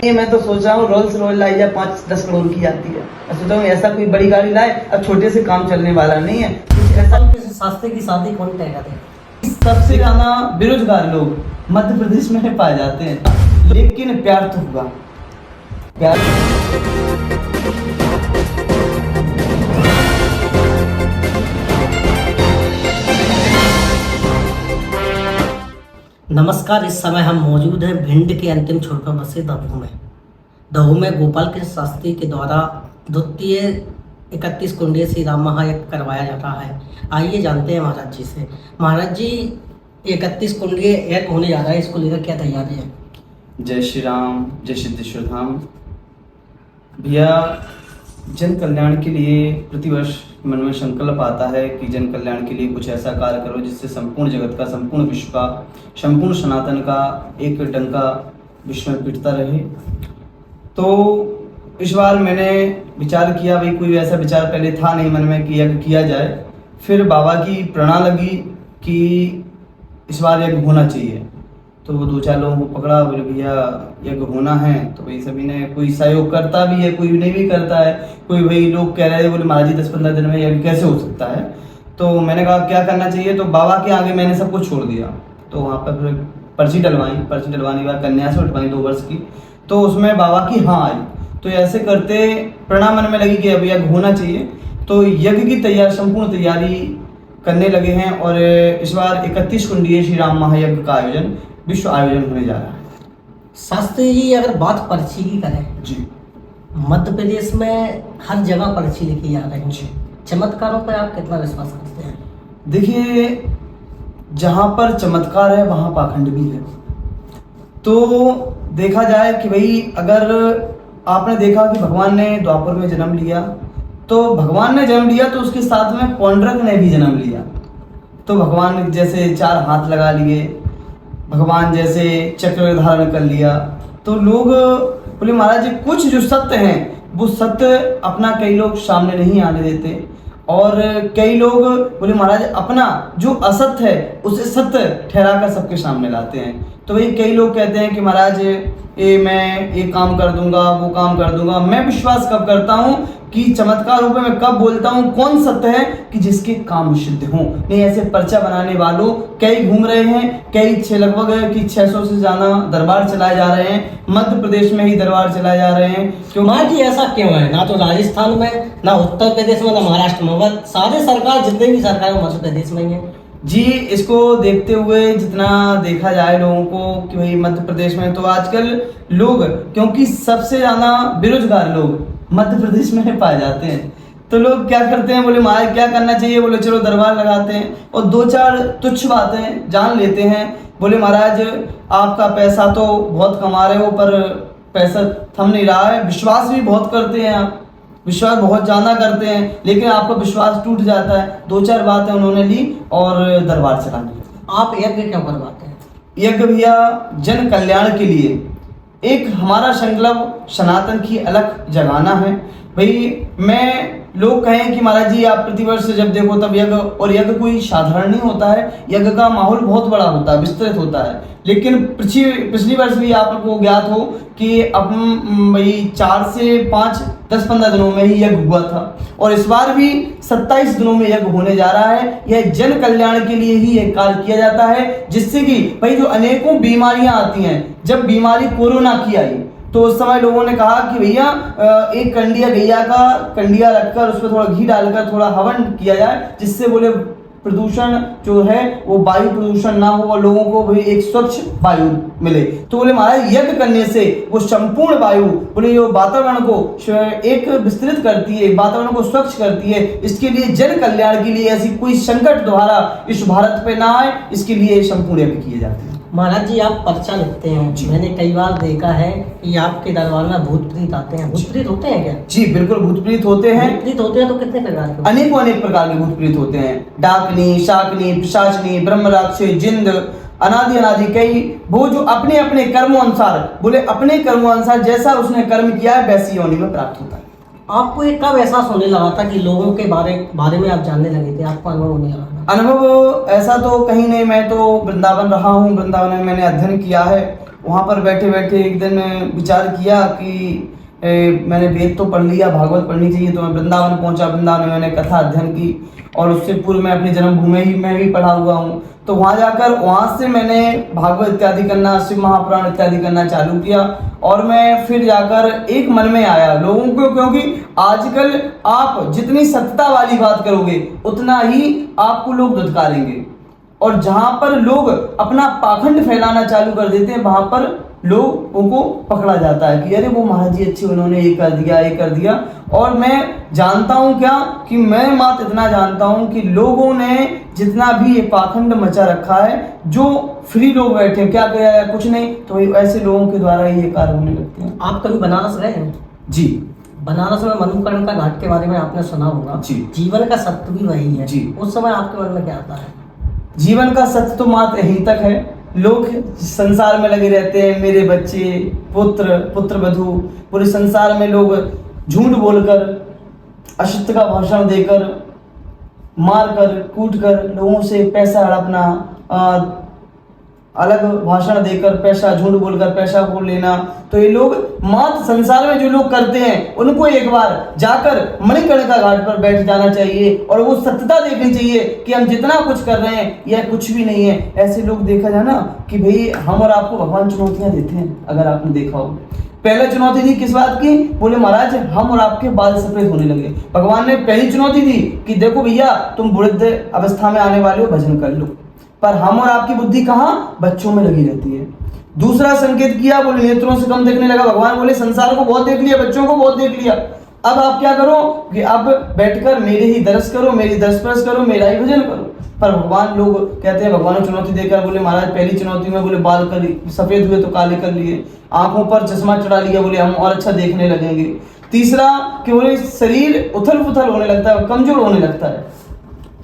ये मैं तो सोच रहा हूँ रोल्स रॉयल लाई जाए 5-10 करोड़ की आती है। मैं सोच रहा हूँ ऐसा कोई बड़ी गाड़ी लाए, अब छोटे से काम चलने वाला नहीं है। कुछ ऐसा शास्त्री की शादी कौन तय करे? सबसे ज्यादा बेरोजगार लोग मध्य प्रदेश में पाए जाते हैं, लेकिन प्यार तो होगा। प्यार नमस्कार, इस समय हम मौजूद हैं भिंड के अंतिम छोर पर बसे दहू में। दहू में गोपाल कृष्ण शास्त्री के द्वारा द्वितीय 31 कुंडीय श्री राम महायज्ञ करवाया जा रहा है। आइए जानते हैं महाराज जी से। महाराज जी, 31 कुंडीय यज्ञ होने जा रहा है, इसको लेकर क्या तैयारी है? जय श्री राम, जय सिद्धेश्वर धाम। भैया, जन कल्याण के लिए प्रतिवर्ष मन में संकल्प आता है कि जन कल्याण के लिए कुछ ऐसा कार्य करो जिससे संपूर्ण जगत का, संपूर्ण विश्व का, संपूर्ण सनातन का एक डंका विश्व में पिटता रहे। तो इस बार मैंने विचार किया, भाई कोई ऐसा विचार पहले था नहीं मन में कि यज्ञ किया जाए। फिर बाबा की प्रेरणा लगी कि इस बार यज्ञ होना चाहिए। तो वो 2-4 लोगों को पकड़ा, बोले भैया यज्ञ होना है। तो भाई सभी ने, कोई सहयोग करता भी है, कोई नहीं भी करता है। कोई भाई लोग कह रहे थे, बोले महाराज जी 10-15 दिन में यज्ञ कैसे हो सकता है। तो मैंने कहा क्या करना चाहिए, तो बाबा के आगे मैंने सब कुछ छोड़ दिया। तो वहाँ पर फिर पर्ची डलवाने के बाद कन्या से उठवाई 2 वर्ष की, तो उसमें बाबा की हाँ आई। तो ऐसे करते प्रेरणा मन में लगी कि अब यज्ञ होना चाहिए। तो यज्ञ की संपूर्ण तैयारी करने लगे हैं और इस बार 31 कुंडीय श्री राम महायज्ञ का आयोजन, विश्व आयोजन होने जा रहा है। शास्त्री जी, अगर बात पर्ची की करें जी, मध्य प्रदेश में हर जगह पर्ची लिखी जा रही है। जी। चमत्कारों पर आप कितना विश्वास करते हैं? देखिए, जहाँ पर चमत्कार है वहाँ पाखंड भी है। तो देखा जाए कि भाई अगर आपने देखा कि भगवान ने द्वापर में जन्म लिया, तो भगवान ने जन्म लिया तो उसके साथ में पौंड्रक ने भी जन्म लिया। तो भगवान जैसे 4 हाथ लगा लिए, भगवान जैसे चक्र धारण कर लिया। तो लोग बोले महाराज जी कुछ जो सत्य हैं वो सत्य अपना कई लोग सामने नहीं आने देते, और कई लोग बोले महाराज अपना जो असत्य है उसे सत्य ठहरा कर सबके सामने लाते हैं। तो भाई कई लोग कहते हैं कि महाराज मैं ये काम कर दूंगा, वो काम कर दूंगा। मैं विश्वास कब करता हूँ कि चमत्कार रूप में मैं कब बोलता हूँ कौन सत्य है, कि जिसके काम सिद्ध हों। नहीं ऐसे पर्चा बनाने वालों कई घूम रहे हैं, कई लगभग कि 600 से ज़्यादा दरबार चलाए जा रहे हैं। मध्य प्रदेश में ही दरबार चलाए जा रहे हैं। क्यों महाराज जी ऐसा क्यों है? ना तो राजस्थान में, ना उत्तर प्रदेश में, ना महाराष्ट्र में, बस सारे सरकार, जितने भी सरकार है मध्य प्रदेश में ही है। जी, इसको देखते हुए जितना देखा जाए लोगों को कि भाई मध्य प्रदेश में तो आजकल लोग, क्योंकि सबसे ज़्यादा बेरोजगार लोग मध्य प्रदेश में पाए जाते हैं, तो लोग क्या करते हैं, बोले महाराज क्या करना चाहिए, बोले चलो दरबार लगाते हैं और 2-4 तुच्छ बातें जान लेते हैं। बोले महाराज आपका पैसा तो बहुत कमा रहे हो पर पैसा थम नहीं रहा है, विश्वास भी बहुत करते हैं आप, विश्वास बहुत ज़्यादा करते हैं, लेकिन आपका विश्वास टूट जाता है। 2-4 बातें उन्होंने ली और दरबार चला लिया। आप यज्ञ क्यों करवाते हैं? यज्ञ भैया जन कल्याण के लिए, एक हमारा संकल्प सनातन की अलग जगाना है। भाई मैं, लोग कहें कि महाराज जी आप प्रतिवर्ष जब देखो तब यज्ञ, और यज्ञ कोई साधारण नहीं होता है, यज्ञ का माहौल बहुत बड़ा होता है, विस्तृत होता है। लेकिन पिछली वर्ष भी आपको ज्ञात हो कि अब भाई 4 से 5, 10-15 दिनों में ही यज्ञ हुआ था, और इस बार भी 27 दिनों में यज्ञ होने जा रहा है। यह जन कल्याण के लिए ही यह कार्य किया जाता है, जिससे कि भाई जो अनेकों बीमारियां आती हैं, जब बीमारी कोरोना की आई तो उस समय लोगों ने कहा कि भैया एक गैया का कंडिया रखकर उसमें थोड़ा घी डालकर थोड़ा हवन किया जाए, जिससे बोले प्रदूषण जो है वो वायु प्रदूषण ना हो और लोगों को भी एक स्वच्छ वायु मिले। तो बोले महाराज यज्ञ करने से वो संपूर्ण वायु, बोले जो वातावरण को एक विस्तृत करती है, वातावरण को स्वच्छ करती है। इसके लिए जन कल्याण के लिए ऐसी कोई संकट दोबारा इस भारत पे ना आए, इसके लिए संपूर्ण यज्ञ किए जाते हैं। महाराज जी आप पर्चा लिखते हैं, मैंने कई बार देखा है कि आपके दरबार में भूत प्रेत आते हैं। भूत प्रेत होते हैं क्या? जी बिल्कुल, भूत प्रेत होते हैं। भूत प्रेत होते हैं तो कितने प्रकार के? अनेक प्रकार के भूत प्रेत होते हैं। डाकनी, शाकनी, पिशाचनी, ब्रह्म राक्षस, जिंद, अनादि कई, वो जो अपने अपने कर्मों अनुसार, बोले अपने कर्मों अनुसार जैसा उसने कर्म किया है वैसी योनि में प्राप्त होता है। आपको एक कब एहसास होने लगा था कि लोगों के बारे में आप जानने लगे थे, आपको अनुभव होने लगा था? अनुभव ऐसा तो कहीं नहीं, मैं तो वृंदावन रहा हूँ, वृंदावन में मैंने अध्ययन किया है। वहाँ पर बैठे बैठे एक दिन विचार किया कि मैंने वेद तो पढ़ लिया, भागवत पढ़नी चाहिए, तो मैं वृंदावन पहुंचा। वृंदावन में मैंने कथा अध्ययन की और उससे पूर्व मैं अपनी जन्मभूमि ही में भी पढ़ा हुआ हूँ। तो वहाँ जाकर वहाँ से मैंने भागवत इत्यादि करना, शिव महापुराण इत्यादि करना चालू किया। और मैं फिर जाकर एक मन में आया लोगों को, क्योंकि आजकल आप जितनी सत्यता वाली बात करोगे उतना ही आपको लोग धुतकारेंगे, और जहाँ पर लोग अपना पाखंड फैलाना चालू कर देते हैं वहाँ पर लोगों को पकड़ा जाता है कि अरे वो महाराज जी अच्छे, उन्होंने ये कर दिया, ये कर दिया। और मैं जानता हूँ क्या कि मैं मात्र इतना जानता हूँ कि लोगों ने जितना भी ये पाखंड मचा रखा है, जो फ्री लोग बैठे हैं, क्या किया है कुछ नहीं, तो ऐसे लोगों के द्वारा ही ये कार्य होने लगते हैं। आप कभी बनारस गए हैं? जी। बनारस में मनुकरण का घाट के बारे में आपने सुना होगा। जी। जीवन का सत्य भी वही है जी। उस समय आपके मन में क्या आता है? जीवन का सत्य तो मात्र यहीं तक है। लोग संसार में लगे रहते हैं, मेरे बच्चे, पुत्र वधू, पूरे संसार में लोग झूठ बोलकर, असत्य का भाषण देकर, मारकर, कूटकर लोगों से पैसा हड़पना, अलग भाषण देकर पैसा, झूठ बोलकर पैसा को लेना। तो ये लोग मात्र संसार में जो लोग करते हैं उनको एक बार जाकर मणिकर्णिका घाट पर बैठ जाना चाहिए और वो सत्यता देखनी चाहिए कि हम जितना कुछ कर रहे हैं यह कुछ भी नहीं है। ऐसे लोग देखा जाए ना कि भाई हम और आपको भगवान चुनौतियां देते हैं। अगर आपने देखा हो, पहले चुनौती दी किस बात की? बोले महाराज हम और आपके बाल सफेद होने लगे। भगवान ने पहली चुनौती दी कि देखो भैया तुम वृद्ध अवस्था में आने वाले हो, भजन कर लो। पर हम और आपकी बुद्धि कहाँ? बच्चों में लगी रहती है। दूसरा संकेत किया, बोले नेत्रों से कम देखने लगा। भगवान बोले संसार को बहुत देख लिया, बच्चों को बहुत देख लिया, अब आप क्या करो कि अब बैठकर मेरे ही दर्श करो, मेरी दर्श करो, मेरा ही भजन करो। पर भगवान, लोग कहते हैं भगवान ने चुनौती देकर बोले महाराज पहली चुनौती में बोले बाल कर सफेद हुए तो काले कर लिए, आंखों पर चश्मा चढ़ा लिया, बोले हम और अच्छा देखने लगेंगे। तीसरा कि बोले शरीर उथल पुथल होने लगता है, कमजोर होने लगता है,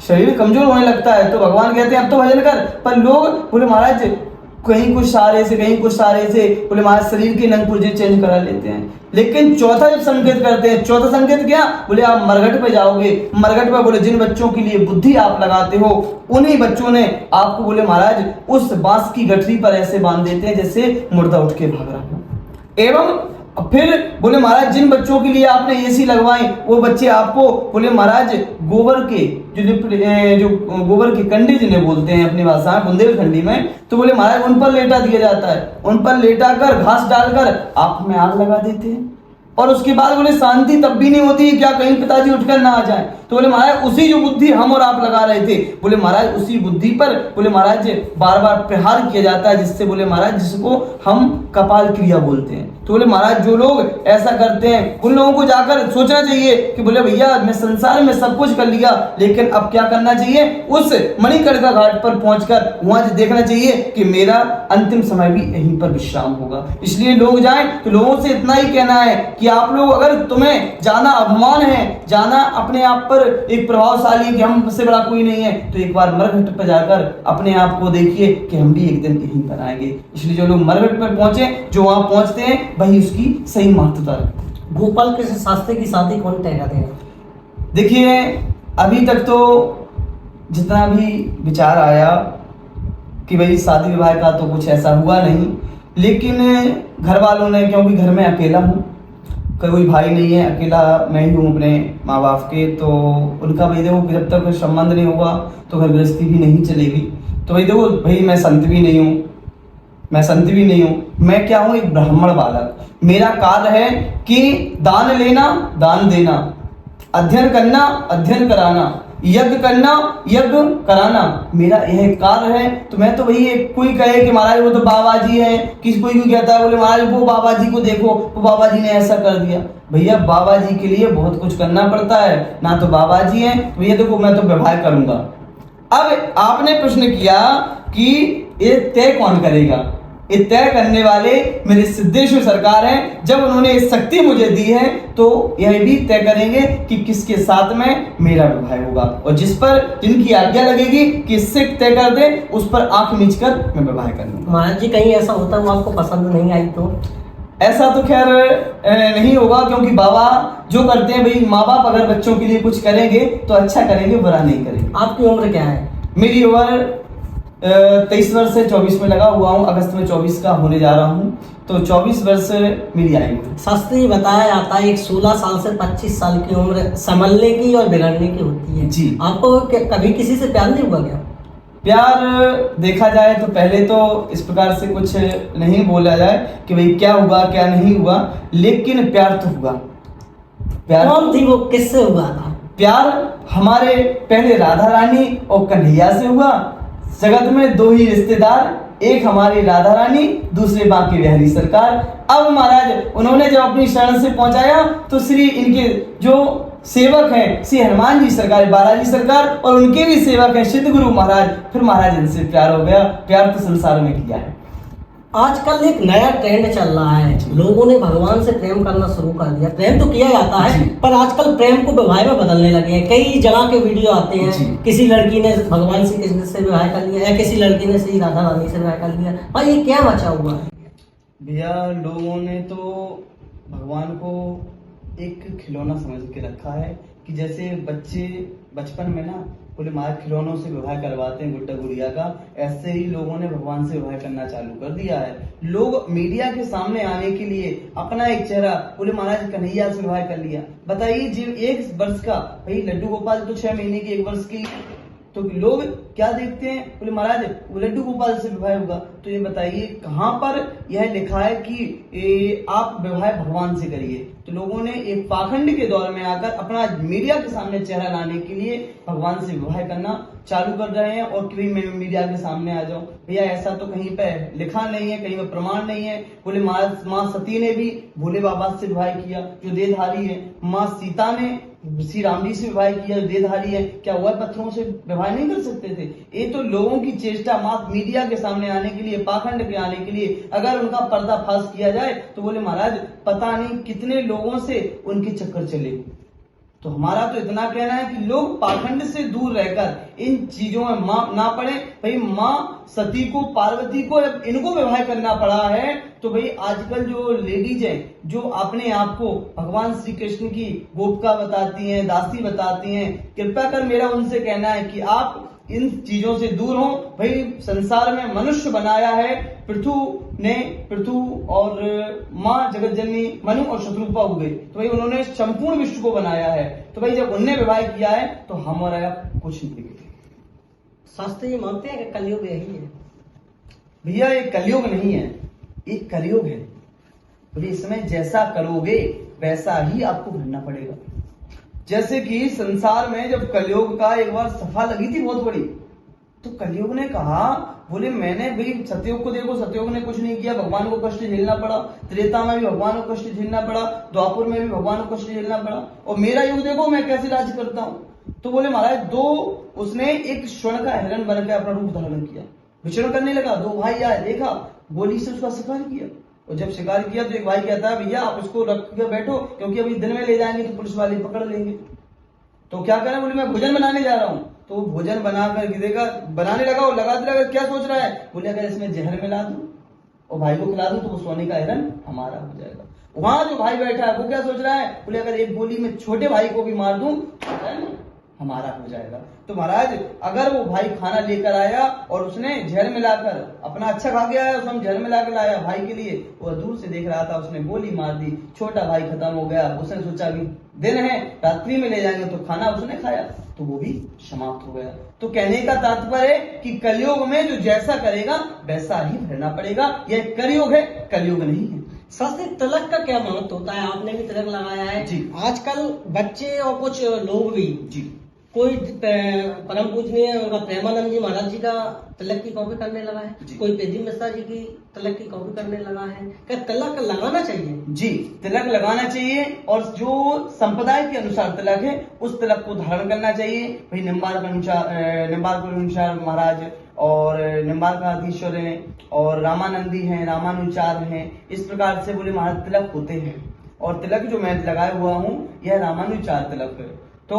शरीर कमजोर होने लगता है। तो भगवान कहते हैं अब तो भजन कर। पर लोग बोले महाराज कहीं कुछ सहारे से, कहीं कुछ सहारे से, बोले महाराज शरीर के नंग पुर्जे चेंज करा लेते हैं। लेकिन चौथा जब संकेत करते हैं, चौथा संकेत क्या? बोले आप मरघट पे जाओगे। मरघट पे बोले जिन बच्चों के लिए बुद्धि आप लगाते हो उन्हीं बच्चों ने आपको बोले महाराज उस बांस की गठरी पर ऐसे बांध देते हैं जैसे मुर्दा उठ के भाग रहा हो। एवं फिर बोले महाराज जिन बच्चों के लिए आपने एसी लगवाए वो बच्चे आपको बोले महाराज गोबर के जो गोबर के कंडे जिन्हें बोलते हैं अपनी भाषा में बुंदेलखंडी में, तो बोले महाराज उन पर लेटा दिया जाता है। उन पर लेटा कर घास डालकर आंख में आग लगा देते हैं। और उसके बाद बोले शांति तब भी नहीं होती, क्या कहीं पिताजी उठकर ना आ जाए। तो बोले महाराज उसी जो बुद्धि हम और आप लगा रहे थे, बोले महाराज उसी बुद्धि पर बोले महाराज बार बार प्रहार किया जाता है, जिससे बोले महाराज जिसको हम कपाल क्रिया बोलते हैं। तो बोले महाराज जो लोग ऐसा करते हैं उन लोगों को जाकर सोचना चाहिए कि बोले भैया मैं संसार में सब कुछ कर लिया, लेकिन अब क्या करना चाहिए? उस मणिकर्णिका घाट पर पहुंचकर वहां देखना चाहिए कि मेरा अंतिम समय भी यहीं पर विश्राम होगा। इसलिए लोग जाएं तो लोगों से इतना ही कहना है कि आप लोग अगर तुम्हें जाना अभिमान है, जाना अपने आप पर एक प्रभावशाली कि हमसे बड़ा कोई नहीं है, तो एक बार मरघट पर जाकर अपने आप को देखिए कि हम भी एक दिन यहीं पर आएंगे। इसलिए जो लोग मरघट पर पहुंचे, जो वहां पहुंचते हैं वही उसकी सही महत्वता रखते हैं। गोपाल कृष्ण शास्त्री की शादी कौन तय करते हैं? देखिए अभी तक तो जितना भी विचार आया कि भाई शादी विवाह का तो कुछ ऐसा हुआ नहीं, लेकिन घर वालों ने, क्योंकि घर में अकेला हूँ, कोई भाई नहीं है, अकेला मैं ही हूँ अपने माँ बाप के, तो उनका भाई देखो जब तक संबंध नहीं होगा तो घर गृहस्थी भी नहीं चलेगी। तो भाई देखो भाई मैं संत भी नहीं हूँ, मैं क्या हूँ? एक ब्राह्मण बालक। मेरा कार्य है कि दान लेना, दान देना, अध्ययन करना, अध्ययन कराना, यज्ञ करना, यज्ञ कराना, मेरा यह कार्य है। तो मैं तो वही कोई कहे कि महाराज वो तो बाबा जी है, किसी कोई कहता है बोले महाराज वो बाबा जी को देखो, वो बाबा जी ने ऐसा कर दिया। भैया बाबा जी के लिए बहुत कुछ करना पड़ता है, ना तो बाबा जी हैं भैया देखो मैं तो व्यवहार करूंगा। अब आपने प्रश्न किया कि ये तय कौन करेगा? ये तय करने वाले मेरे सिद्धेश्वर सरकार हैं। जब उन्होंने ये शक्ति मुझे दी है तो यह भी तय करेंगे कि किसके साथ में मेरा विवाह होगा, और जिस पर जिनकी आज्ञा लगेगी कि इससे तय कर दे उस पर आंख मीचकर मैं विवाह करूंगा। महाराज जी कहीं ऐसा होता है आपको पसंद नहीं आई तो? ऐसा तो खैर नहीं होगा, क्योंकि बाबा जो करते हैं भाई, माँ बाप अगर बच्चों के लिए कुछ करेंगे तो अच्छा करेंगे, बुरा नहीं करेंगे। आपकी उम्र क्या है? मेरी उम्र 23 वर्ष से 24 में लगा हुआ हूँ, अगस्त में 24 का होने जा रहा हूँ, तो 24 वर्ष मेरी आयु है। शास्त्री जी, बताया जाता है एक 16 साल से 25 साल की उम्र संभलने की और बिगड़ने की होती है। जी। आपको कभी किसी से प्यार नहीं हुआ क्या? प्यार देखा जाए तो पहले तो इस प्रकार से कुछ नहीं बोला जाए कि भाई क्या हुआ क्या नहीं हुआ, लेकिन प्यार तो हुआ। प्यार कौन थी वो, किससे हुआ था? प्यार हमारे पहले राधा रानी और कन्हैया से हुआ। जगत में दो ही रिश्तेदार, एक हमारी राधा रानी, दूसरे बांके बिहारी सरकार। अब महाराज उन्होंने जब अपनी शरण से पहुंचाया तो श्री इनके जो सेवक हैं श्री हनुमान जी सरकार, बालाजी सरकार, और उनके भी सेवक हैं सिद्ध गुरु महाराज। फिर महाराज इनसे प्यार हो गया। प्यार तो संसार में किया है। आजकल एक नया ट्रेंड चल रहा है, लोगों ने भगवान से प्रेम करना शुरू कर दिया। प्रेम तो किया जाता है, पर आजकल प्रेम को विवाह में बदलने लगे हैं। कई जगह के वीडियो आते हैं, किसी लड़की ने भगवान श्री कृष्ण से विवाह कर लिया या किसी लड़की ने श्री राधा रानी से विवाह कर लिया। भाई ये क्या मचा हुआ है? भैया लोगों ने तो भगवान को एक खिलौना समझ के रखा है कि जैसे बच्चे बचपन में ना बोले माँ खिलौनों से विवाह करवाते हैं गुड्डा गुड़िया का, ऐसे ही लोगों ने भगवान से विवाह करना चालू कर दिया है। लोग मीडिया के सामने आने के लिए अपना एक चेहरा बोले महाराज कन्हैया से विवाह कर लिया। बताइए जी 1 वर्ष का भाई लड्डू गोपाल तो 6 महीने की 1 वर्ष की, तो लोग क्या देखते हैं बोले महाराज वो लड्डू गोपाल से विवाह होगा। तो ये बताइए कहाँ पर यह लिखा है कि आप विवाह भगवान से करिए। तो लोगों ने एक पाखंड के दौर में आकर अपना मीडिया के सामने चेहरा लाने के लिए भगवान से विवाह करना चालू कर रहे हैं और कि मैं मीडिया के सामने आ जाऊं। भैया ऐसा तो कहीं पे लिखा नहीं है, कहीं पे प्रमाण नहीं है। बोले माँ सती ने भी भोले बाबा से विवाह किया जो देहधारी है, माँ सीता ने श्री राम जी से विवाह किया जो देहधारी है। क्या हुआ पत्थरों से विवाह नहीं कर सकते थे? ये तो लोगों की चेष्टा मात्र मीडिया के सामने आने के लिए, पाखंड के आने के लिए। अगर उनका पर्दाफाश किया जाए तो बोले महाराज पता नहीं कितने लोगों से उनके चक्कर चले। तो हमारा तो इतना कहना है कि लोग पाखंड से दूर रहकर इन चीजों में ना पड़े। भाई माँ सती को, पार्वती को जब इनको विवाह करना पड़ा है तो भाई आजकल जो लेडीज हैं जो अपने आप को भगवान श्री कृष्ण की गोपिका बताती हैं, दासी बताती हैं, कृपया कर मेरा उनसे कहना है कि आप इन चीजों से दूर हो। भाई संसार में मनुष्य बनाया है पृथु और माँ जगत जननी मनु और शत्रुपा हो गई, तो भाई उन्होंने संपूर्ण विश्व को बनाया है। तो भाई जब उनने विवाह किया है तो हम और आप कुछ नहीं देखे। शास्त्री जी मानते हैं कि कलयुग यही है? भैया ये कलयुग नहीं है, एक कलयुग है। तो इसमें जैसा करोगे वैसा ही आपको भरना पड़ेगा। जैसे कि संसार में जब कलयुग का एक बार सफा लगी थी बहुत बड़ी, तो कलयुग ने कहा बोले मैंने भाई सतयुग को देखो, सतयुग ने कुछ नहीं किया, भगवान को कष्ट झेलना पड़ा। त्रेता में भी भगवान को कष्ट झेलना पड़ा, द्वापर में भी भगवान को कष्ट झेलना पड़ा, और मेरा युग देखो मैं कैसे राज्य करता हूँ। तो बोले महाराज उसने एक स्वर्ण का हिरण बनकर अपना रूप धारण किया, विचरण करने लगा। 2 भाई आए, देखा, गोली से उसका शिकार किया, और जब शिकार किया तो एक भाई कहता है भैया आप इसको रख के बैठो क्योंकि अभी दिन में ले जाएंगे तो पुलिस वाले पकड़ लेंगे। तो क्या करें? बोले मैं भोजन बनाने जा रहा हूँ। तो भोजन बनाकर देखा, बनाने लगा और लगाते लगा, क्या सोच रहा है? बोले अगर इसमें जहर मिला दूं और भाई को खिला दूं तो वो सोने का हिरण हमारा हो जाएगा। वहां जो भाई बैठा है वो क्या सोच रहा है? बोले अगर एक गोली में छोटे भाई को भी मार दूं तो हमारा हो जाएगा। तो महाराज अगर वो भाई खाना लेकर आया और उसने जहर मिलाकर अपना अच्छा खा के आया, उसने जहर मिलाकर लाया भाई के लिए, वो दूर से देख रहा था, उसने गोली मार दी, छोटा भाई खत्म हो गया। उसने सोचा अभी दिन है, रात्रि में ले जाएंगे, तो खाना उसने खाया तो वो भी समाप्त हो गया। तो कहने का तात्पर्य है कि कलयुग में जो जैसा करेगा वैसा ही भरना पड़ेगा। यह कलयुग है, कलयुग नहीं है। शास्त्री तिलक का क्या महत्व होता है? आपने भी तिलक लगाया है जी। आजकल बच्चे और कुछ लोग भी जी, कोई परम पूजनीय उनका प्रेमानंद जी महाराज जी का तिलक की कॉपी करने लगा है, कोई पेदी मिश्रा जी की तिलक की कॉपी करने लगा है। क्या तिलक लगाना चाहिए? जी, तिलक लगाना चाहिए, और जो संप्रदाय के अनुसार तिलक है उस तिलक को धारण करना चाहिए। भाई निम्बार्क अनुसार महाराज और निम्बार्काधीश्वर हैं और रामानंदी हैं, रामानुचार हैं, इस प्रकार से बोले महाराज तिलक होते हैं। और तिलक जो मैं लगाया हुआ हूँ यह रामानुचार तिलक है। तो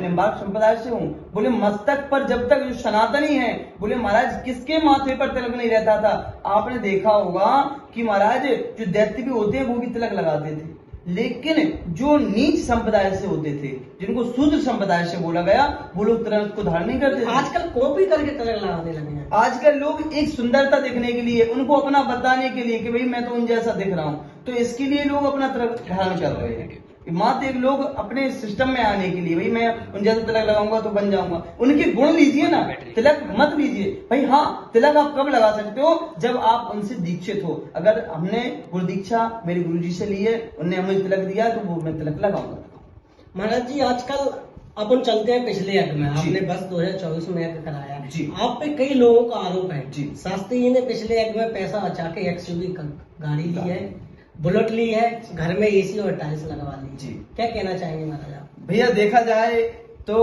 निम्बार्क संप्रदाय से हूँ। बोले मस्तक पर जब तक जो सनातनी है, बोले महाराज किसके माथे पर तिलक नहीं रहता था? आपने देखा होगा कि महाराज जो दैत्य भी होते हैं वो भी तिलक लगाते थे। लेकिन जो नीच संप्रदाय से होते थे, जिनको शूद्र संप्रदाय से बोला गया, वो लोग तुरंत को धारण नहीं करते थे। आजकल कॉपी करके तिलक लगाने लगे हैं। आजकल लोग एक सुंदरता दिखने के लिए, उनको अपना बताने के लिए कि भाई मैं तो उन जैसा दिख रहा हूं, तो इसके लिए लोग अपना तिलक धारण कर रहे हैं। मात्र एक लोग अपने सिस्टम में आने के लिए, भाई मैं उन जैसा तिलक लगाऊंगा तो बन जाऊंगा। उनके गुण लीजिए ना, तिलक मत लीजिए। भाई हाँ, तिलक आप कब लगा सकते हो? जब आप उनसे दीक्षित हो। अगर हमने गुरु दीक्षा मेरे गुरु जी से ली है, उनने हमें तिलक दिया, तो वो मैं तिलक लगाऊंगा। महाराज जी, आजकल अपन चलते हैं पिछले यज्ञ में, आपने बस 2024 में यज्ञ कराया जी। आप पे कई लोगों का आरोप है जी। शास्त्री जी ने पिछले यज्ञ में पैसा बचा के एक्सयूवी गाड़ी ली है, बुलेट ली है, घर में एसी और टाइल्स लगवा ली। जी। क्या कहना चाहेंगे महाराज आप? भैया देखा जाए तो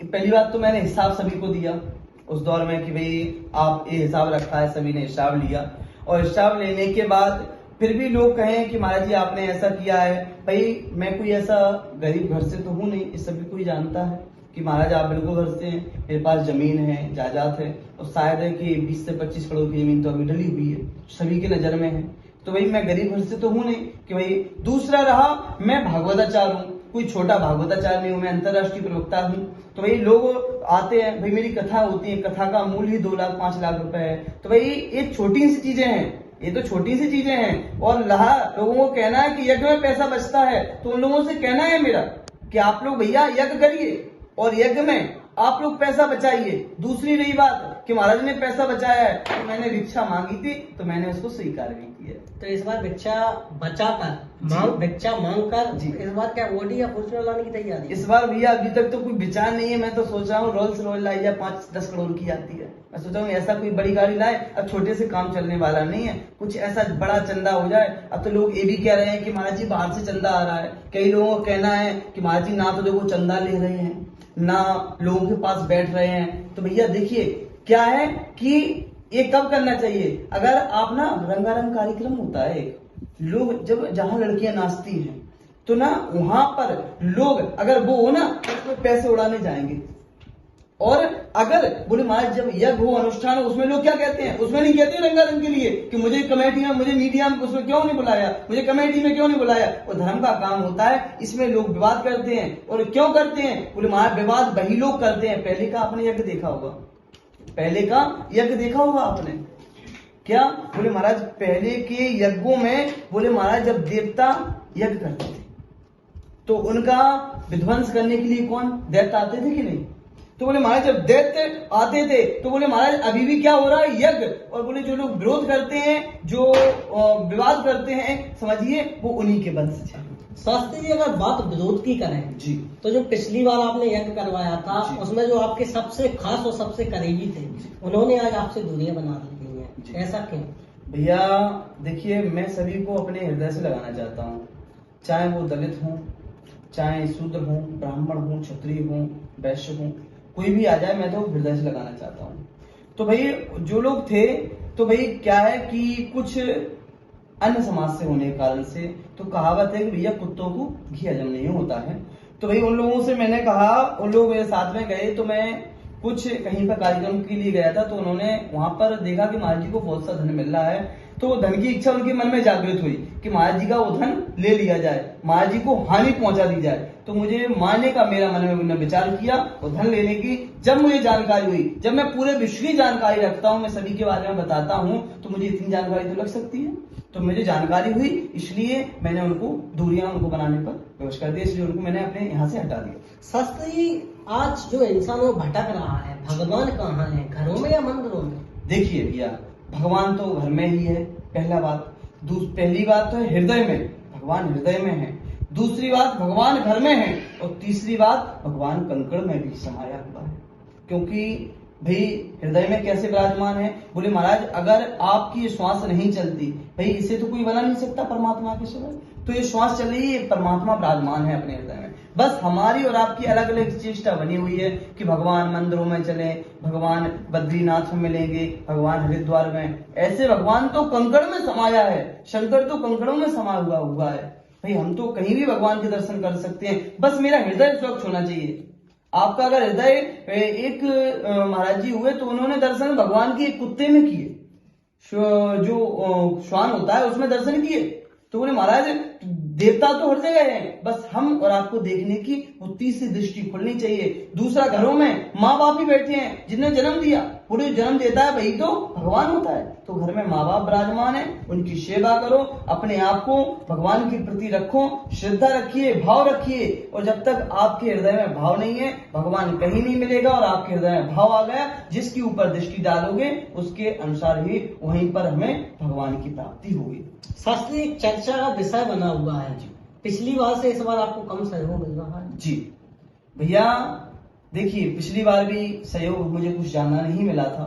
पहली बात तो मैंने हिसाब सभी को दिया उस दौर में कि भाई आप ये हिसाब रखा है, सभी ने हिसाब लिया। और हिसाब लेने के बाद फिर भी लोग कहें कि महाराज जी आपने ऐसा किया है। भाई मैं कोई ऐसा गरीब घर से तो हूं नहीं, इस सभी को ही जानता है कि महाराज आप बिल्कुल घर से हैं, मेरे पास जमीन है, जायदाद है, और शायद है कि 20 से 25 करोड़ की जमीन तो अभी डली हुई है, सभी की नजर में है। तो भाई मैं गरीब घर से तो हूं नहीं कि भाई। दूसरा रहा, मैं भागवताचार्य हूँ, कोई छोटा भागवताचार्य नहीं हूं, मैं अंतर्राष्ट्रीय प्रवक्ता हूँ। तो भाई लोग आते हैं, भाई मेरी कथा होती है, कथा का मूल्य ही 2 लाख 5 लाख रुपए है। तो भाई ये छोटी सी चीजें हैं, ये तो छोटी सी चीजें हैं। और लोगों को कहना है कि यज्ञ में पैसा बचता है, तो उन लोगों से कहना है मेरा कि आप लोग भैया यज्ञ करिए और यज्ञ में आप लोग पैसा बचाइए। दूसरी रही बात कि महाराज ने पैसा बचाया है, तो मैंने भिक्षा मांगी थी, तो मैंने उसको स्वीकार भी किया। तो इस बार भिक्षा भिक्षा मांग कर जी। इस बार क्या ऑडी या फॉर्च्यूनर लाने की तैयारी? इस बार भैया अभी तक तो कोई विचार नहीं है। मैं तो सोच रहा हूँ रोल्स रॉयल लाई जाए, 5-10 करोड़ की आती है। मैं सोच रहा हूँ ऐसा कोई बड़ी गाड़ी लाए। अब छोटे से काम चलने वाला नहीं है, कुछ ऐसा बड़ा चंदा हो जाए। अब तो लोग ये भी कह रहे हैं कि महाराज जी बाहर से चंदा आ रहा है। कई लोगों का कहना है कि महाराज जी ना तो देखो चंदा ले रहे हैं, ना लोगों के पास बैठ रहे हैं। तो भैया देखिए क्या है कि ये कब करना चाहिए? अगर आप ना रंगारंग कार्यक्रम होता है, लोग जब जहां लड़कियां नाचती हैं, तो ना वहां पर लोग अगर वो हो ना तो पैसे उड़ाने जाएंगे। और अगर बोले महाराज जब यज्ञ हो, अनुष्ठान हो, उसमें लोग क्या कहते हैं? उसमें नहीं कहते रंगारंग के लिए कि मुझे कमेटी में, मुझे मीडिया में उसमें क्यों नहीं बुलाया, मुझे कमेटी में क्यों नहीं बुलाया। वो धर्म का काम होता है, इसमें लोग विवाद करते हैं। और क्यों करते हैं? बोले महाराज विवाद वही लोग करते हैं। पहले का आपने यज्ञ देखा होगा, पहले का यज्ञ देखा होगा आपने क्या? बोले महाराज पहले के यज्ञों में, बोले महाराज जब देवता यज्ञ करते थे तो उनका विध्वंस करने के लिए कौन? दैत्य आते थे कि नहीं? तो बोले महाराज जब दैत्य आते थे तो बोले महाराज अभी भी क्या हो रहा है? यज्ञ। और बोले जो लोग विरोध करते हैं, जो विवाद करते हैं, समझिए वो उन्हीं के वंश है। शास्त्री जी अगर बात विरोध की करें जी, तो जो पिछली बार आपने यज्ञ करवाया था जी। उसमें जो आपके सबसे खास और सबसे करीबी थे, उन्होंने आज आपसे दूरियां बना ली जी। हैं, ऐसा क्यों? भैया देखिए मैं सभी को अपने हृदय से लगाना चाहता हूँ, चाहे वो दलित हूँ, चाहे शूद्र हूँ, ब्राह्मण हूँ, क्षत्रिय हूँ, वैश्य हूँ, कोई भी आ जाए, मैं तो हृदय से लगाना चाहता हूँ। तो भाई जो लोग थे, तो भाई क्या है कि कुछ अन्य समाज से होने के कारण से, तो कहावत है कि भैया कुत्तों को घी हजम नहीं होता है। तो भाई उन लोगों से मैंने कहा, उन लोग मेरे साथ में गए, तो मैं कुछ कहीं पर कार्यक्रम के लिए गया था, तो उन्होंने वहां पर देखा कि महाराज जी को बहुत सा धन मिल रहा है, तो वो धन की इच्छा उनके मन में जागृत हुई कि महाराज जी का वो धन ले लिया जाए, महाराज जी को हानि पहुंचा दी जाए। तो मुझे मारने का मेरा मन में विचार किया और धन लेने की जब मुझे जानकारी हुई, जब मैं पूरे विश्व की जानकारी रखता हूं, मैं सभी के बारे में बताता हूं, तो मुझे इतनी जानकारी तो लग सकती है। तो मुझे जानकारी हुई, इसलिए मैंने उनको दूरियां उनको बनाने पर विवश कर दिया, इसलिए उनको मैंने अपने यहाँ से हटा दिया। शास्त्री आज जो इंसान वो भटक रहा है, भगवान कहाँ है, घरों में या मंदिरों में? देखिए भैया भगवान तो घर में ही है, पहला बात। पहली बात तो है हृदय में, भगवान हृदय में है। दूसरी बात भगवान घर में है। और तीसरी बात भगवान कंकड़ में भी समाया हुआ है। क्योंकि भाई हृदय में कैसे विराजमान है? बोले महाराज अगर आपकी श्वास नहीं चलती, भाई इसे तो कोई बना नहीं सकता परमात्मा के सिवाय, तो ये श्वास चल रही है, परमात्मा विराजमान है अपने हृदय में। बस हमारी और आपकी अलग अलग चेष्टा बनी हुई है कि भगवान मंदिरों में चले, भगवान बद्रीनाथ में मिलेंगे, भगवान हरिद्वार में। ऐसे भगवान तो कंकड़ में समाया है, शंकर तो कंकड़ों में समा हुआ है। भाई हम तो कहीं भी भगवान के दर्शन कर सकते हैं, बस मेरा हृदय स्वच्छ होना चाहिए। आपका अगर हृदय एक महाराज जी हुए तो उन्होंने दर्शन भगवान के एक कुत्ते में किए, जो श्वान होता है उसमें दर्शन किए। तो बोले महाराज देवता तो हर जगह है, बस हम और आपको देखने की वो तीसरी दृष्टि खुलनी चाहिए। दूसरा, घरों में माँ बाप ही बैठे हैं जिन्हें जन्म दिया, पूरे जन्म देता है वही तो भगवान होता है। तो घर में माँ बाप विराजमान है, उनकी सेवा करो, अपने आप को भगवान के प्रति रखो, श्रद्धा रखिए, भाव रखिए। और जब तक आपके हृदय में भाव नहीं है, भगवान कहीं नहीं मिलेगा। और आपके हृदय में भाव आ गया, जिसके ऊपर दृष्टि डालोगे उसके अनुसार ही वहीं पर हमें भगवान की प्राप्ति होगी। शास्त्री, एक चर्चा का विषय बना हुआ है जी, पिछली बार से इस बार आपको कम सहयोग मिल रहा है। जी भैया, देखिए पिछली बार भी सहयोग मुझे कुछ जानना नहीं मिला था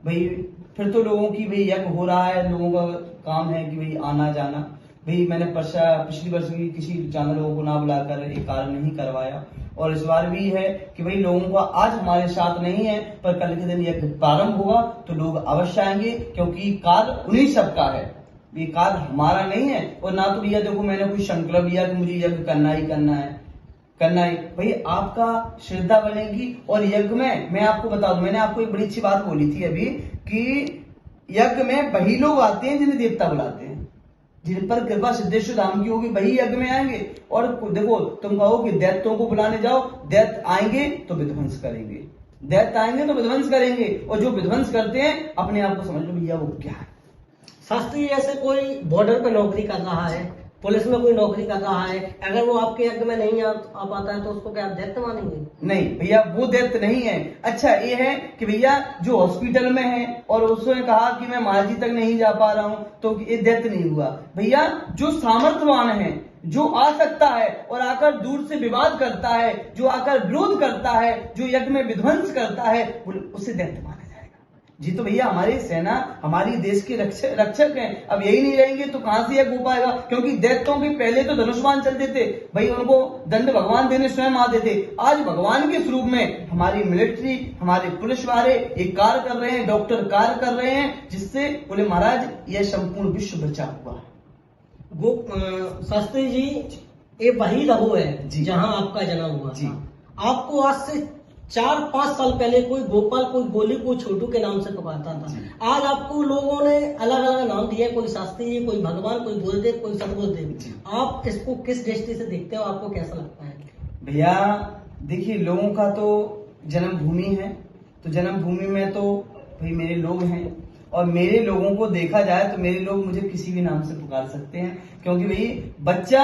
भाई। फिर तो लोगों की भाई यज्ञ हो रहा है, लोगों का काम है कि भाई आना जाना। भाई मैंने पिछली वर्ष भी किसी जानवर लोगों को ना बुलाकर एक कार्य नहीं करवाया। और इस बार भी है कि भाई लोगों का आज हमारे साथ नहीं है, पर कल के दिन यज्ञ प्रारंभ होगा तो लोग अवश्य आएंगे, क्योंकि कार्य उन्हीं सबका है, ये कार्य हमारा नहीं है। और ना तो भैया देखो मैंने कोई संकल्प लिया कि मुझे यज्ञ करना ही करना है भाई। आपका श्रद्धा बनेगी। और यज्ञ में मैं आपको बता दूं, मैंने आपको एक बड़ी अच्छी बात बोली थी अभी कि यज्ञ में वही लोग आते हैं जिन्हें देवता बुलाते हैं, जिन पर कृपा सिद्धेश्वर धाम की होगी वही यज्ञ में आएंगे। और देखो तुम कहो कि दैत्यों को बुलाने जाओ, दैत्य आएंगे तो विध्वंस करेंगे, दैत्य आएंगे तो विध्वंस करेंगे। और जो विध्वंस करते हैं अपने आप को समझ लो भैया वो क्या है। शास्त्री, जैसे कोई बॉर्डर पे नौकरी कर रहा है, पुलिस में कोई नौकरी कर रहा है, अगर वो आपके यज्ञ में नहीं आ पाता है तो उसको क्या आप दैत्य मानेंगे? नहीं भैया, वो दैत्य नहीं है। अच्छा ये है कि भैया जो हॉस्पिटल में है और उसने कहा कि मैं महाराज जी तक नहीं जा पा रहा हूं, तो ये दैत्य नहीं हुआ। भैया जो सामर्थ्यवान है, जो आ सकता है और आकर दूर से विवाद करता है, जो आकर विरोध करता है, जो यज्ञ में विध्वंस करता है, उसे दैत्य माना जाएगा। जी तो भैया हमारी सेना हमारी देश के रक्षक हैं। अब यही नहीं रहेंगे तो कहां से यज्ञ हो पाएगा, क्योंकि दैत्यों के पहले तो धनुष्मान चलते थे भाई, उनको दंड भगवान देने स्वयं आते थे। आज भगवान के स्वरूप में हमारी मिलिट्री, हमारे पुलिस वाले एक कार्य कर रहे हैं, डॉक्टर कार्य कर रहे हैं, जिससे बोले महाराज यह संपूर्ण विश्व बचा हुआ है। शास्त्री जी, ये वही लहू है जहां आपका जन्म हुआ जी। आपको आज से 4-5 साल पहले कोई गोपाल, कोई गोली, कोई छोटू के नाम से पुकारता था। आज आपको लोगों ने अलग अलग नाम दिए, कोई शास्त्री जी, कोई भगवान, कोई गुरुदेव, कोई सदगुरुदेव। आप इसको किस दृष्टि से देखते हो, आपको कैसा लगता है? भैया देखिए, लोगों का तो जन्मभूमि है, तो जन्मभूमि में तो भाई मेरे लोग हैं, और मेरे लोगों को देखा जाए तो मेरे लोग मुझे किसी भी नाम से पुकार सकते हैं, क्योंकि भाई बच्चा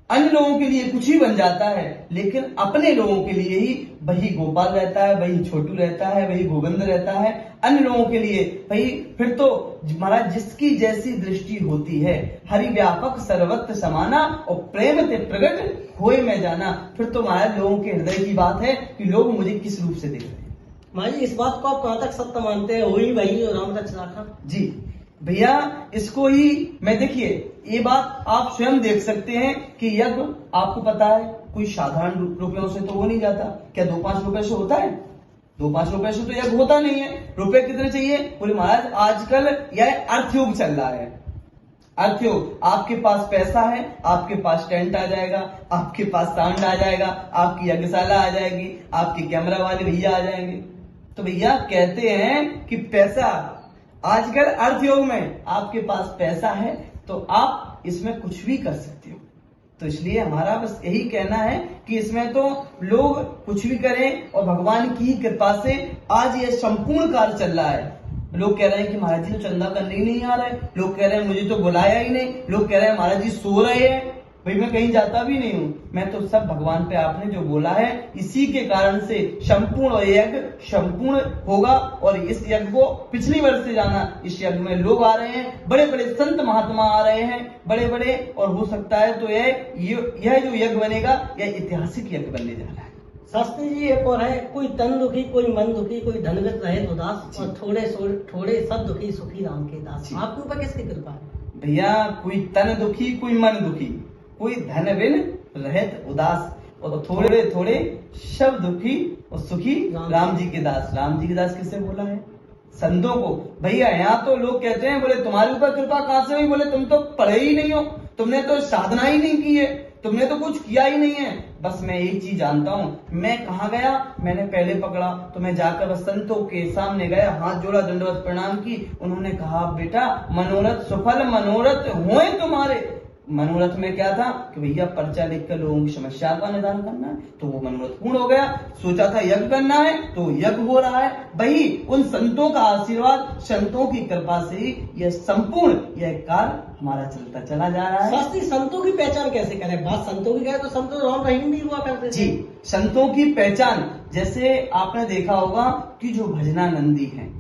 अन्य लोगों के लिए कुछ ही बन जाता है, लेकिन अपने लोगों के लिए ही वही गोपाल रहता है, वही छोटू रहता है, वही गोविंद रहता है। अन्य लोगों के लिए भाई फिर तो महाराज जिसकी जैसी दृष्टि होती है, हरि व्यापक सर्वत्र समाना और प्रेम ते प्रगट होए में जाना। फिर तो महाराज लोगों के हृदय की बात है कि लोग मुझे किस रूप से देख रहे हैं। महाराज इस बात को आप कहां तक सत्य मानते हैं, वही वही राम रच राखा? जी भैया, इसको ही मैं देखिए ये बात आप स्वयं देख सकते हैं कि यज्ञ आपको पता है कोई साधारण रुपयों से तो हो नहीं जाता। क्या 2-5 रुपए से होता है? 2-5 रुपए से तो यज्ञ होता नहीं है। रुपए कितने चाहिए? बोले महाराज आजकल यह अर्थयोग चल रहा है, अर्थयोग। आपके पास पैसा है, आपके पास टेंट आ जाएगा, आपके पास साउंड आ जाएगा, आपकी यज्ञशाला आ जाएगी, आपके कैमरा वाले भैया आ जाएंगे। तो भैया कहते हैं कि पैसा आजकल अर्थयोग में आपके पास पैसा है तो आप इसमें कुछ भी कर सकते हो। तो इसलिए हमारा बस यही कहना है कि इसमें तो लोग कुछ भी करें, और भगवान की कृपा से आज ये संपूर्ण कार्य चल रहा है। लोग कह रहे हैं कि महाराज जी तो चंदा करने ही नहीं आ रहे, लोग कह रहे हैं मुझे तो बुलाया ही नहीं, लोग कह रहे हैं महाराज जी सो रहे हैं। भाई मैं कहीं जाता भी नहीं हूं, मैं तो सब भगवान पे आपने जो बोला है इसी के कारण से संपूर्ण यज्ञ संपूर्ण होगा। और इस यज्ञ को पिछली वर्ष से जाना, इस यज्ञ में लोग आ रहे हैं, बड़े बड़े संत महात्मा आ रहे हैं, बड़े बड़े, और हो सकता है तो यह जो यज्ञ बनेगा यह ऐतिहासिक यज्ञ बनने जा रहा है। शास्त्री जी एक और है, कोई तन दुखी, कोई मन दुखी, कोई धनगत रहे उदास, और थोड़े सब दुखी सुखी राम के दास। आपके ऊपर किसकी कृपा है? भैया कोई तन दुखी, कोई मन दुखी, कोई धन बिन रहत उदास, और थोड़े थोड़े सब दुखी और सुखी राम जी के दास। राम जी के दास किसे बोला है? संतों को। भैया यहाँ तो लोग कहते हैं बोले तुम्हारे ऊपर कृपा कहां से हुई? बोले तुम तो पढ़े ही नहीं हो, तुमने तो साधना ही नहीं की है, तुमने तो कुछ किया ही नहीं है। बस मैं एक चीज जानता हूँ, मैं कहाँ गया, मैंने पहले पकड़ा तो मैं जाकर बस संतों के सामने गया, हाथ जोड़ा, दंडवत प्रणाम की। उन्होंने कहा बेटा मनोरथ सुफल मनोरथ होए तुम्हारे, मनोरथ में क्या था कि भैया पर्चा लिखकर लोगों की समस्या का निदान करना है, तो वो मनोरथ पूर्ण हो गया। सोचा था यज्ञ करना है तो यज्ञ हो रहा है। वही उन संतों का आशीर्वाद, संतों की कृपा से ही यह संपूर्ण यह कार्य हमारा चलता चला जा रहा है। शास्त्री संतों की पहचान कैसे करें? बात संतों की करें तो संत राम रहीम भी हुआ करते थे। जी, संतों की पहचान जैसे आपने देखा होगा कि जो भजनानंदी हैं,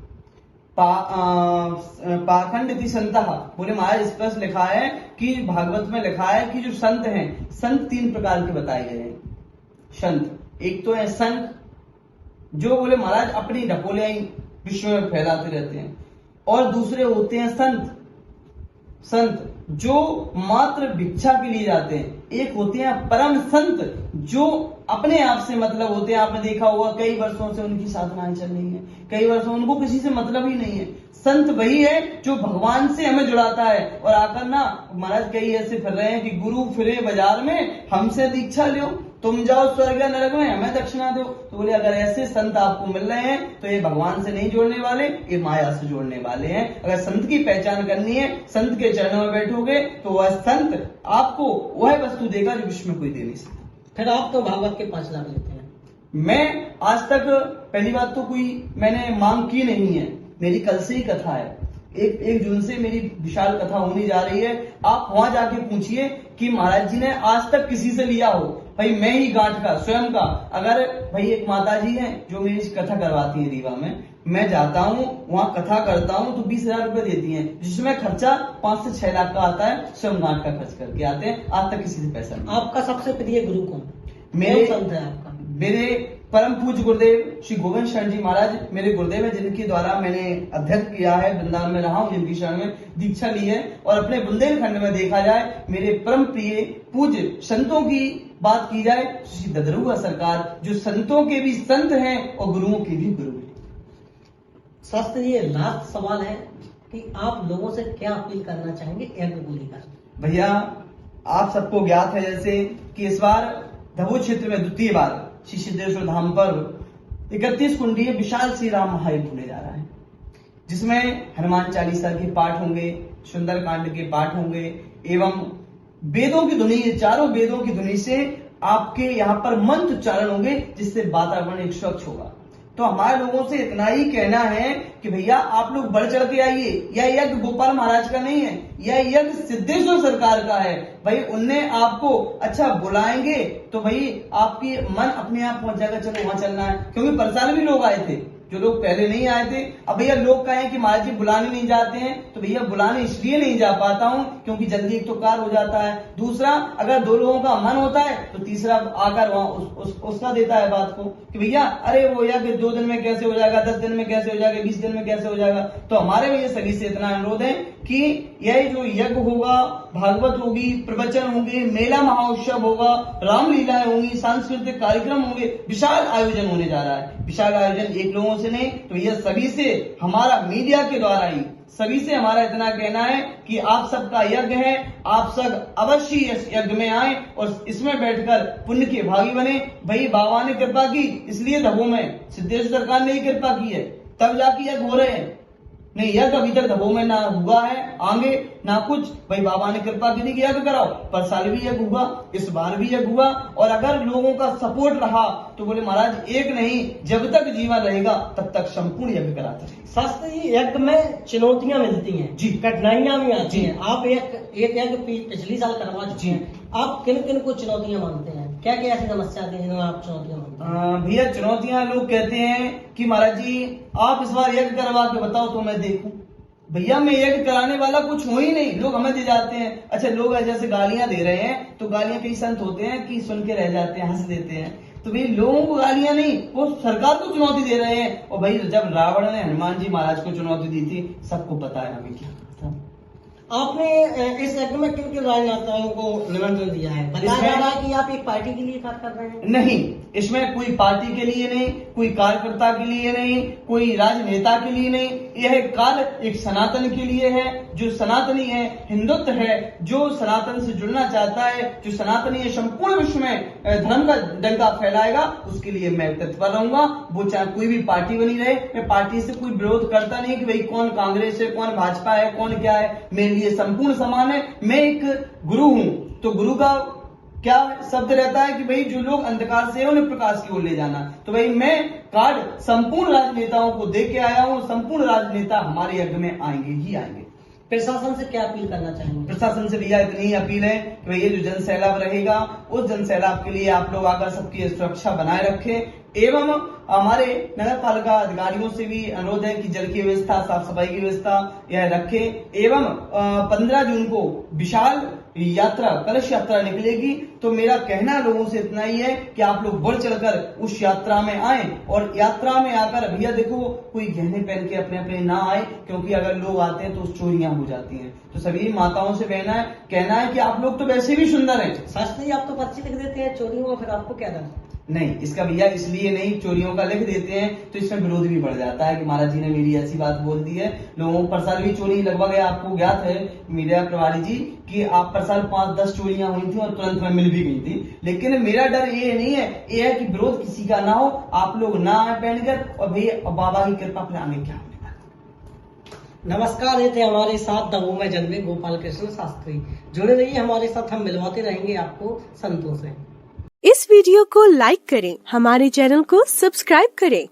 पाखंड थी संत, बोले महाराज स्पष्ट लिखा है कि भागवत में लिखा है कि जो संत हैं, संत 3 प्रकार के बताए गए हैं। संत एक तो है संत जो बोले महाराज अपनी ढपोलियां ही विश्व में फैलाते रहते हैं, और दूसरे होते हैं संत जो मात्र भिक्षा के लिए जाते हैं। एक होते हैं परम संत जो अपने आप से मतलब होते हैं। आपने देखा होगा कई वर्षों से उनकी साधनाएं चल रही हैं, कई वर्षों उनको किसी से मतलब ही नहीं है। संत वही है जो भगवान से हमें जुड़ाता है। और आकर ना महाराज कई ऐसे फिर रहे हैं कि गुरु फिरे बाजार में, हमसे दीक्षा लो, तुम जाओ स्वर्ग या नरक में, हमें दक्षिणा दो। तो बोले अगर ऐसे संत आपको मिल रहे हैं तो ये भगवान से नहीं जोड़ने वाले, ये माया से जोड़ने वाले हैं। अगर संत की पहचान करनी है, संत के चरणों में बैठोगे तो वह संत आपको वह वस्तु देगा जो विश्व में कोई दे नहीं सकता। फिर आप तो भागवत के 5 लाख लेते हैं। मैं आज तक पहली बात तो कोई मैंने मांग की नहीं है, मेरी कल से ही कथा है। 1 जून से मेरी विशाल कथा होने जा रही है। आप वहां जाके पूछिए कि महाराज जी ने आज तक किसी से लिया हो। भाई मैं ही गांठ का स्वयं का, अगर भाई एक माता जी है जो मेरी कथा करवाती है रीवा में, मैं जाता हूँ वहां कथा करता हूँ तो 20,000 रुपए देती हैं, जिसमें खर्चा 5 से 6 लाख का आता है। स्वयं गांठ का खर्च करके आते हैं, आज तक किसी से पैसा नहीं। आपका सबसे प्रिय गुरु कौन? मेरे संत है आपका? मेरे परम पूज्य गुरुदेव श्री गोविंद शरण जी महाराज मेरे गुरुदेव है, जिनके द्वारा मैंने अध्ययन किया है, वृंदावन में रहा हूं, जिनकी शरण में दीक्षा ली है। और अपने बुंदेलखंड में देखा जाए मेरे परम प्रिय पूज्य संतों की बात की जाए, श्री ददरुआ सरकार जो संतों के भी संत हैं और गुरुओं के भी गुरु हैं। शास्त्री ये लास्ट सवाल है कि आप लोगों से क्या अपील करना चाहेंगे यज्ञ को लेकर? भैया आप सबको ज्ञात है जैसे कि इस बार धबो क्षेत्र में द्वितीय बार श्री सिद्धेश्वर धाम पर 31 कुंडीय विशाल श्री राम महायज्ञ होने जा रहा है, जिसमें हनुमान चालीसा के पाठ होंगे, सुंदरकांड के पाठ होंगे एवं वेदों की धुनी, चारों वेदों की धुनी से आपके यहाँ पर मंत्र उच्चारण होंगे, जिससे वातावरण एक स्वच्छ होगा। तो हमारे लोगों से इतना ही कहना है कि भैया आप लोग बढ़ चढ़ के आइए। यह यज्ञ गोपाल महाराज का नहीं है, यह यज्ञ सिद्धेश्वर सरकार का है। भाई उनने आपको अच्छा बुलाएंगे तो भाई आपकी मन अपने आप पहुंच जाएगा, चलो वहां चलना है। क्योंकि परसाल भी लोग आए थे जो लोग पहले नहीं आए थे। अब भैया लोग कहें कि महाराज जी बुलाने नहीं जाते हैं, तो भैया बुलाने इसलिए नहीं जा पाता हूं क्योंकि जल्दी एक तो कार हो जाता है, दूसरा अगर 2 लोगों का मन होता है तो तीसरा आकर वहां उसका देता है बात को कि भैया अरे वो यज्ञ 2 दिन में कैसे हो जाएगा, 10 दिन में कैसे हो जाएगा, 20 दिन में कैसे हो जाएगा। तो हमारे भैया सभी से इतना अनुरोध है कि यह जो यज्ञ होगा, भागवत होगी, प्रवचन होंगे, मेला महाउत्सव होगा, रामलीलाएं होंगी, सांस्कृतिक कार्यक्रम होंगे, विशाल आयोजन होने जा रहा है। विशाल आयोजन एक लोगों से नहीं, तो यह सभी से हमारा मीडिया के द्वारा ही सभी से हमारा इतना कहना है कि आप सबका यज्ञ है, आप सब अवश्य इस यज्ञ में आए और इसमें बैठकर पुण्य के भागी बने। भाई बाबा ने कृपा की, इसलिए धबो में सिद्धेश्वर सरकार ने ही कृपा की है, तब जाके यज्ञ हो रहे हैं। नहीं यज्ञ अभी तक धबो में ना हुआ है, आगे ना कुछ। भाई बाबा ने कृपा की थी कि यज्ञ कराओ, पर साल भी यज्ञ हुआ, इस बार भी यज्ञ हुआ। और अगर लोगों का सपोर्ट रहा तो बोले महाराज एक नहीं, जब तक जीवन रहेगा तब तक संपूर्ण यज्ञ कराते रहेंगे। शास्त्री यज्ञ में चुनौतियां मिलती हैं जी, कठिनाइयां भी आती हैं। आप एक यज्ञ पिछली साल करवा चुके हैं, आप किन किन को चुनौतियां मानते हैं? क्या क्या ऐसी समस्या आती है जिन्हें आप चुनौतियां मानते हैं? भैया चुनौतियां लोग कहते हैं कि महाराज जी आप इस बार यज्ञ करवा के बताओ तो मैं देखूं। भैया मैं यज्ञ कराने वाला कुछ हो ही नहीं, लोग हमें दे जाते हैं। अच्छा लोग जैसे गालियां दे रहे हैं, तो गालियां कई संत होते हैं कि सुन के रह जाते हैं, हंस देते हैं। तो भाई लोगों को गालियां नहीं, वो सरकार को चुनौती दे रहे हैं। और भाई जब रावण ने हनुमान जी महाराज को चुनौती दी थी, सबको पता है हमें क्या था। आपने इस यज्ञ में किन किन राजनेताओं को निमंत्रण दिया है? बताया जा रहा है कि आप एक पार्टी के लिए कार्य कर रहे हैं। नहीं, इसमें कोई पार्टी के लिए नहीं, कोई कार्यकर्ता के लिए नहीं, कोई राजनेता के लिए नहीं, यह काल एक सनातन के लिए है। जो सनातनी है, हिंदुत्व है, जो सनातन से जुड़ना चाहता है, जो सनातनी है, संपूर्ण विश्व में धर्म का डंका फैलाएगा, उसके लिए मैं तत्पर रहूंगा। वो चाहे कोई भी पार्टी बनी रहे, मैं पार्टी से कोई विरोध करता नहीं कि भाई कौन कांग्रेस है, कौन भाजपा है, कौन क्या है, मेरे लिए संपूर्ण समान है। मैं एक गुरु हूं, तो गुरु का क्या शब्द रहता है कि भाई जो लोग अंधकार से है उन्हें प्रकाश की ओर ले जाना। तो भाई मैं कार्ड संपूर्ण राजनेताओं को दे के आया हूं। संपूर्ण राजनेता हमारे यज्ञ में आएंगे ही आएंगे। प्रशासन से क्या अपील करना चाहेंगे? प्रशासन से भैया इतनी ही अपील है कि भैया जो जन सैलाब रहेगा, उस जन सैलाब के लिए आप लोग आकर सबकी सुरक्षा बनाए रखें। एवं हमारे नगर पालिका अधिकारियों से भी अनुरोध है कि जल की व्यवस्था, साफ सफाई की व्यवस्था यह रखें। एवं 15 जून को विशाल यात्रा, कलश यात्रा निकलेगी। तो मेरा कहना लोगों से इतना ही है कि आप लोग बढ़ चढ़कर उस यात्रा में आए, और यात्रा में आकर भैया देखो कोई गहने पहन के अपने अपने ना आए, क्योंकि अगर लोग आते हैं तो चोरियां हो जाती हैं। तो सभी माताओं से कहना है कि आप लोग तो वैसे भी सुंदर हैं। सच नहीं, आप तो पर्ची लिख देते हैं चोरियों का, फिर आपको क्या डर? नहीं, इसका भैया इसलिए नहीं, चोरियों का लिख देते हैं तो इसमें विरोध भी बढ़ जाता है कि महाराज जी ने मेरी ऐसी बात बोल दी है। लोगों पर साल भी चोरी लगभग आपको ज्ञात है मीडिया प्रभारी जी कि आप पर साल 5-10 चोरियां हुई थी और तुरंत में मिल भी गई थी। लेकिन मेरा डर ये नहीं है, ये है कि विरोध किसी का ना हो, आप लोग ना आए पहनकर, और भैया बाबा की कृपा फिर आगे क्या होने वाला। नमस्कार, ये थे हमारे साथ दमोह में जन्मे गोपाल कृष्ण शास्त्री। जुड़े रहिए हमारे साथ, हम मिलवाते रहेंगे आपको संतों से। इस वीडियो को लाइक करें, हमारे चैनल को सब्सक्राइब करें,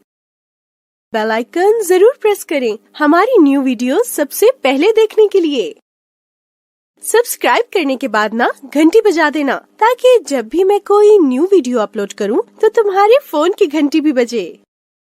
बेल आइकन जरूर प्रेस करें हमारी न्यू वीडियो सबसे पहले देखने के लिए। सब्सक्राइब करने के बाद ना घंटी बजा देना, ताकि जब भी मैं कोई न्यू वीडियो अपलोड करूं तो तुम्हारे फोन की घंटी भी बजे।